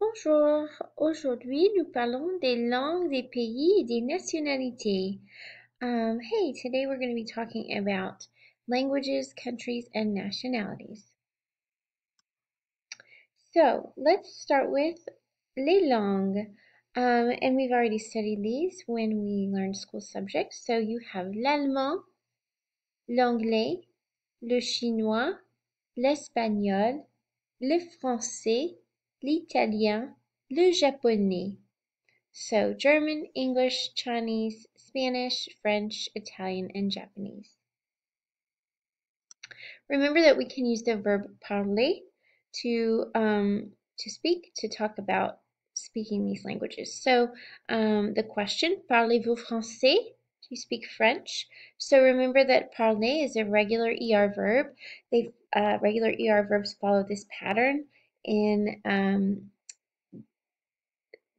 Bonjour, aujourd'hui nous parlons des langues, des pays et des nationalités. Hey, today we're going to be talking about languages, countries, and nationalities. So let's start with les langues. And we've already studied these when we learned school subjects. So you have l'allemand, l'anglais, le chinois, l'espagnol, le français, l'italien, le japonais. So German, English, Chinese, Spanish, French, Italian, and Japanese. Remember that we can use the verb parler to speak, to talk about speaking these languages. So the question, parlez-vous français? Do you speak French? So remember that parler is a regular ER verb. Regular ER verbs follow this pattern in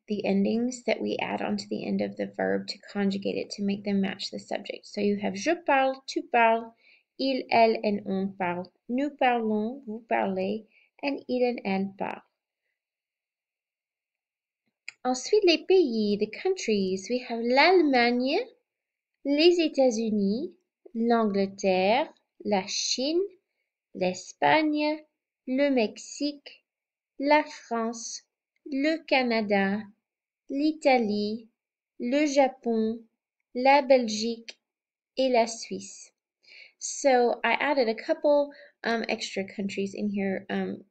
the endings that we add onto the end of the verb to conjugate it to make them match the subject. So you have je parle, tu parles, il, elle, and on parle. Nous parlons, vous parlez, and il and elle parlent. Ensuite, les pays, the countries. We have l'Allemagne, les États-Unis, l'Angleterre, la Chine, l'Espagne, le Mexique, la France, le Canada, l'Italie, le Japon, la Belgique, et la Suisse. So I added a couple extra countries in here, in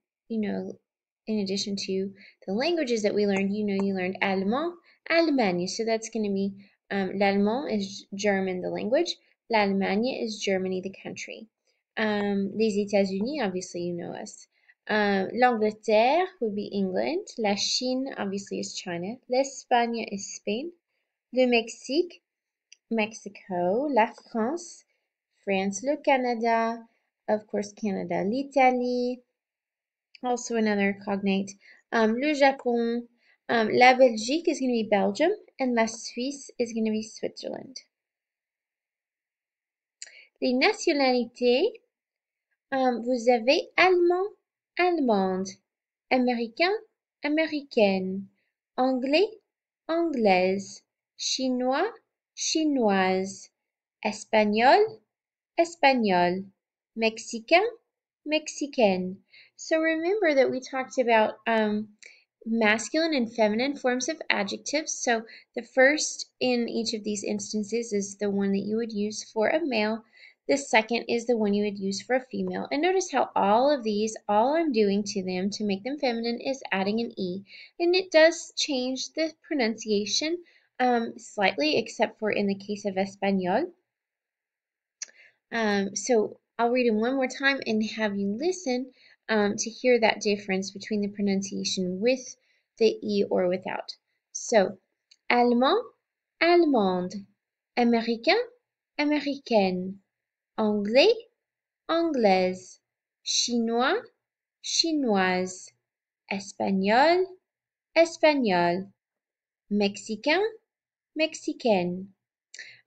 addition to the languages that we learned. You learned Allemand, Allemagne. So that's going to be, l'Allemand is German, the language. L'Allemagne is Germany, the country. Les États-Unis, obviously you know us. L'Angleterre would be England. La Chine, obviously, is China. L'Espagne is Spain. Le Mexique, Mexico. La France, France. Le Canada, of course, Canada. L'Italie, also another cognate. Le Japon. La Belgique is going to be Belgium. And la Suisse is going to be Switzerland. Les nationalités, vous avez allemand, allemande, américain, américaine, anglais, anglaise, chinois, chinoise, espagnol, espagnol, mexicain, mexicaine. So remember that we talked about masculine and feminine forms of adjectives. So the first in each of these instances is the one that you would use for a male. The second is the one you would use for a female. And notice how all of these, all I'm doing to them to make them feminine is adding an E. And it does change the pronunciation slightly, except for in the case of espagnol. So I'll read them one more time and have you listen to hear that difference between the pronunciation with the E or without. So, allemand, allemande, américain, américaine, anglais, anglaise, chinois, chinoise, espagnol, espagnol, mexicain, mexicaine.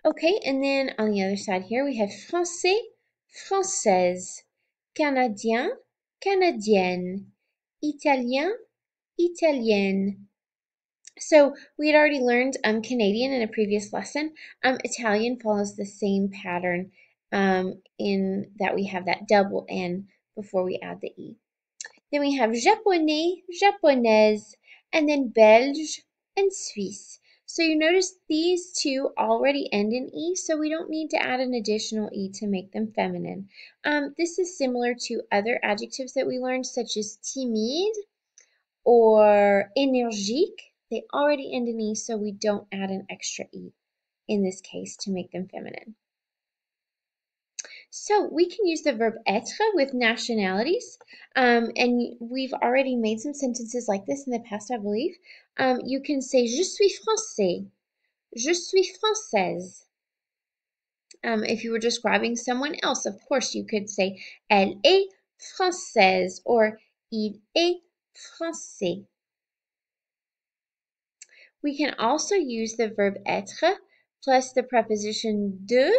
Okay, and then on the other side here we have français, française, canadien, canadienne, italien, italienne. So we had already learned Canadian in a previous lesson. Italian follows the same pattern in that we have that double N before we add the E. Then we have japonais, japonaise, and then belge and Suisse. So you notice these two already end in E, so we don't need to add an additional E to make them feminine. This is similar to other adjectives that we learned, such as timide or énergique. They already end in E, so we don't add an extra E in this case to make them feminine. So we can use the verb êtres with nationalities, and we've already made some sentences like this in the past, I believe. You can say, je suis français, je suis française. If you were describing someone else, of course, you could say, elle est française, or il est français. We can also use the verb être plus the preposition de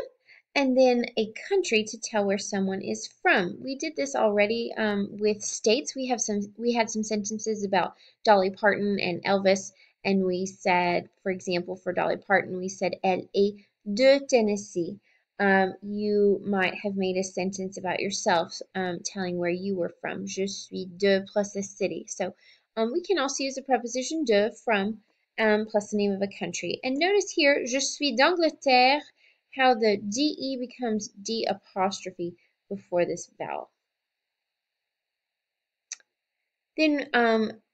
and then a country to tell where someone is from. We did this already with states. We had some sentences about Dolly Parton and Elvis, and we said, for example, for Dolly Parton, we said Elle est de Tennessee. You might have made a sentence about yourself, telling where you were from. Je suis de plus a city. So we can also use the preposition de, from, plus the name of a country. And notice here, je suis d'Angleterre, how the DE becomes D apostrophe before this vowel. Then,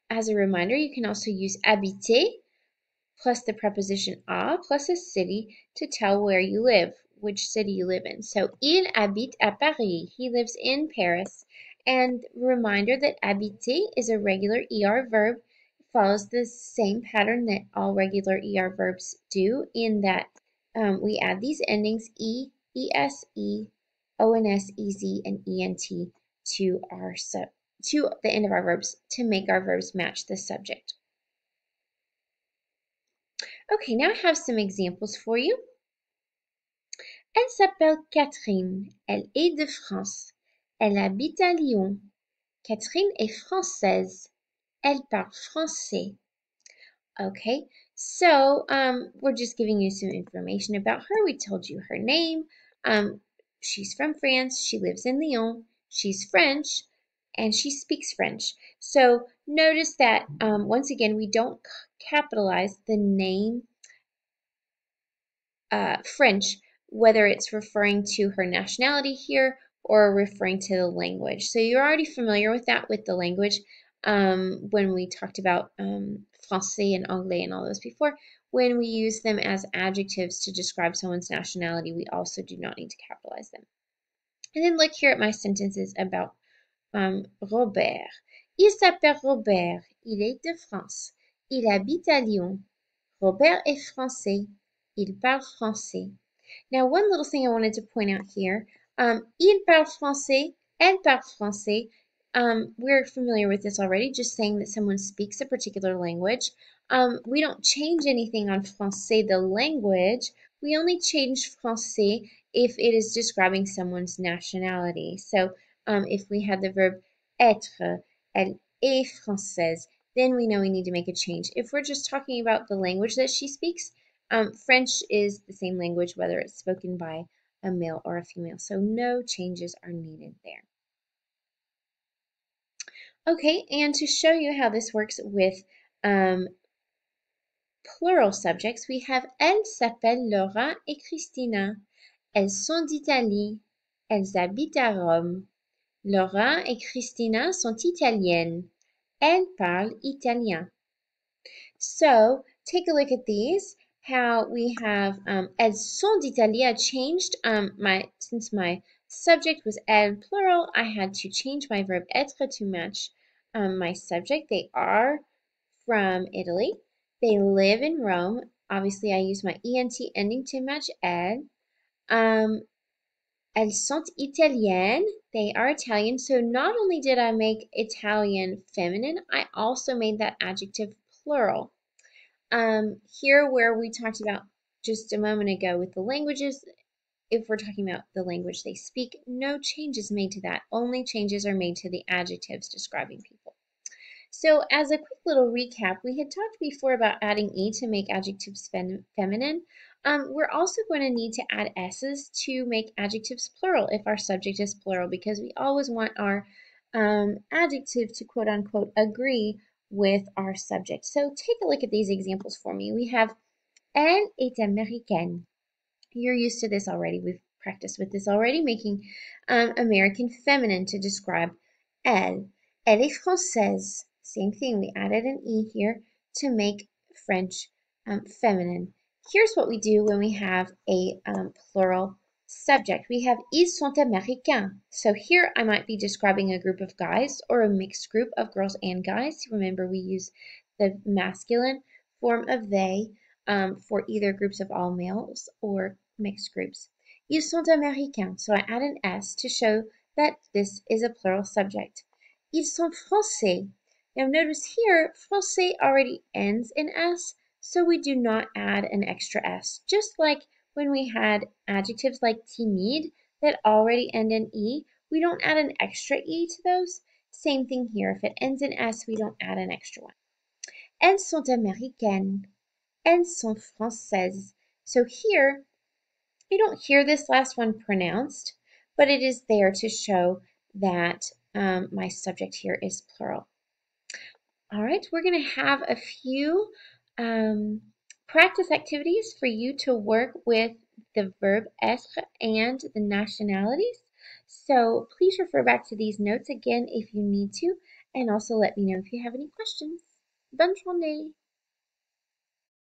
as a reminder, you can also use habiter plus the preposition à plus a city to tell where you live, which city you live in. So, il habite à Paris. He lives in Paris. And reminder that habiter is a regular ER verb. It follows the same pattern that all regular ER verbs do, in that we add these endings e, es, ons, ez, and ent to the end of our verbs to make our verbs match the subject. Okay, now I have some examples for you. Elle s'appelle Catherine. Elle est de France. Elle habite à Lyon. Catherine est française. Elle parle français. Okay, so we're just giving you some information about her. We told you her name. She's from France. She lives in Lyon. She's French, and she speaks French. So notice that once again, we don't capitalize the name French, whether it's referring to her nationality here or referring to the language. So you're already familiar with that with the language when we talked about français and anglais and all those before. When we use them as adjectives to describe someone's nationality, we also do not need to capitalize them. And then look here at my sentences about Robert. Il s'appelle Robert. Il est de France. Il habite à Lyon. Robert est français. Il parle français. Now, one little thing I wanted to point out here, il parle français, elle parle français. We're familiar with this already, just saying that someone speaks a particular language. We don't change anything on français, the language. We only change français if it is describing someone's nationality. So if we had the verb êtres, elle est française, then we know we need to make a change. If we're just talking about the language that she speaks, French is the same language whether it's spoken by a male or a female, so no changes are needed there. Okay, and to show you how this works with plural subjects, we have elles s'appellent Laura et Christina. Elles sont d'Italie. Elles habitent à Rome. Laura et Christina sont italiennes. Elles parlent italien. So, take a look at these. How we have elles sont d'Italie. I changed since my subject was elles plural, I had to change my verb être to match my subject. They are from Italy. They live in Rome. Obviously, I use my ent ending to match elles. Elles sont italiennes. They are Italian. So not only did I make Italian feminine, I also made that adjective plural. Here where we talked about just a moment ago with the languages, if we're talking about the language they speak, no changes made to that. Only changes are made to the adjectives describing people. So as a quick little recap, we had talked before about adding E to make adjectives feminine. We're also going to need to add S's to make adjectives plural if our subject is plural, because we always want our adjective to quote unquote agree with our subject. So take a look at these examples for me. We have Elle est américaine. You're used to this already. We've practiced with this already, making American feminine to describe elle. Elle est française. Same thing. We added an E here to make French feminine. Here's what we do when we have a plural subject. We have ils sont américains. So here I might be describing a group of guys or a mixed group of girls and guys. Remember, we use the masculine form of they for either groups of all males or mixed groups. Ils sont américains. So I add an S to show that this is a plural subject. Ils sont français. Now notice here, français already ends in S, so we do not add an extra S. Just like when we had adjectives like timide that already end in E, we don't add an extra E to those. Same thing here. If it ends in S, we don't add an extra one. Elles sont américaines. Elles sont françaises. So here, you don't hear this last one pronounced, but it is there to show that my subject here is plural. All right, we're going to have a few practice activities for you to work with the verb être and the nationalities. So please refer back to these notes again if you need to, and also let me know if you have any questions. Bonne journée!